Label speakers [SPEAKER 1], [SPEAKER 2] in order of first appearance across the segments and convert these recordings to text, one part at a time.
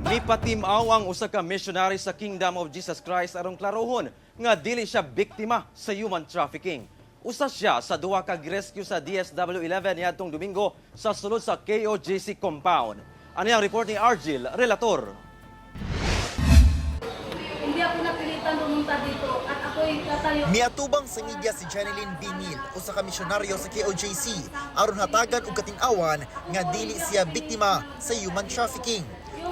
[SPEAKER 1] Nipatimaw ang usa ka missionary sa Kingdom of Jesus Christ aron klarohon nga dili siya biktima sa human trafficking. Usa siya sa duha ka rescue sa DSW-11 niadtong Domingo sa sulod sa KOJC compound. Ano ang report ni Argil, relator?
[SPEAKER 2] Hindi ako napilitan pumunta dito at ako'y tatayo.
[SPEAKER 3] Miatubang sa media si Janeline Binil, usa ka misyonaryo sa KOJC, aron hatagan og katin-awan nga dili siya biktima sa human trafficking.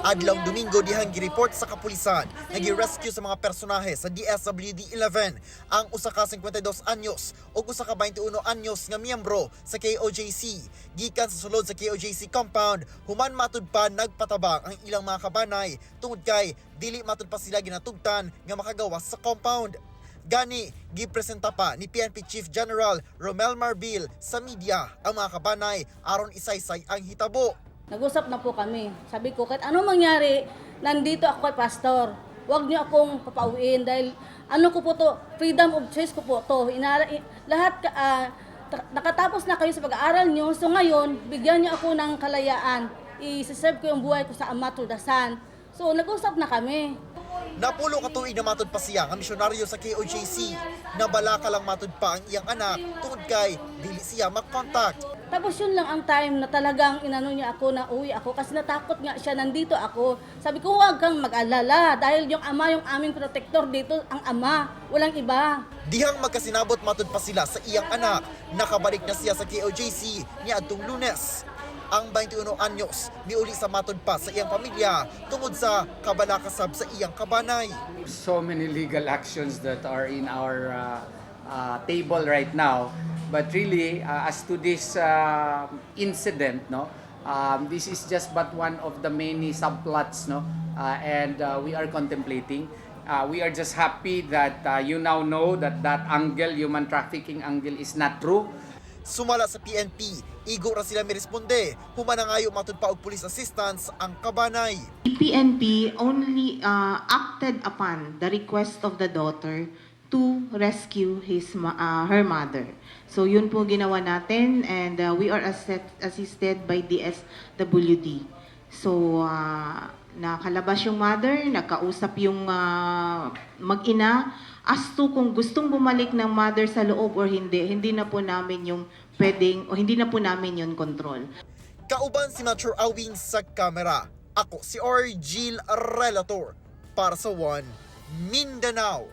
[SPEAKER 3] Adlawng Domingo dihang gireport sa kapulisan nga gi-rescue sa mga personahe sa DSWD-11 ang usa ka 52 anyos ug usa ka 21 anyos nga miyembro sa KOJC. Gikan sa sulod sa KOJC compound, human matud pa nagpatabang ang ilang mga kabanay tungod kay dili matud pa sila ginatugtan nga makagawas sa compound. Gani, gipresenta pa ni PNP Chief General Romel Marbil sa media ang mga kabanay aron isaysay ang hitabo.
[SPEAKER 2] Nag-usap na po kami. Sabi ko, kahit ano mangyari, nandito ako kay pastor. Huwag niyo akong papauwiin dahil ano ko po to, freedom of choice ko po to. Nakatapos na kayo sa pag-aaral niyo, so ngayon, bigyan niyo ako ng kalayaan. I-serve ko yung buhay ko sa Ama to the Son. So nag-usap na kami.
[SPEAKER 3] Napulo ka tuig na matud pa siya ang misyonaryo sa KOJC. Nabala ka lang matud pa ang iyang anak tungod kay dili siya mag-contact.
[SPEAKER 2] Tapos yun lang ang time na talagang inano niya ako na uwi ako kasi natakot nga siya, nandito ako. Sabi ko, huwag kang mag-alala dahil yung ama, yung aming protector dito, ang ama, walang iba.
[SPEAKER 3] Dihang magkasinabot matud pa sila sa iyang anak, nakabalik na siya sa KOJC niadtong Lunes. Ang 21 anyos miuli sa matud pa sa iyang pamilya tungod sa kabalakasab sa iyang kabanay.
[SPEAKER 4] So many legal actions that are in our table right now, but really as to this incident, this is just but one of the many subplots, and we are contemplating. We are just happy that you now know that that angle, human trafficking angle, is not true.
[SPEAKER 3] Sumala sa PNP, igo ra sila miresponde, humanangayo matud pa og police assistance ang kabanay.
[SPEAKER 5] The PNP only acted upon the request of the daughter to rescue her mother. So yun po ginawa natin, and we are assisted by DSWD. So nakalabas yung mother, nakausap yung mag-ina as to kung gustong bumalik ng mother sa loob or hindi na po namin yung pwedeng o hindi na po namin yung control.
[SPEAKER 3] Kauban si Mature Awing sa kamera. Ako si Argil, relator para sa One Mindanao.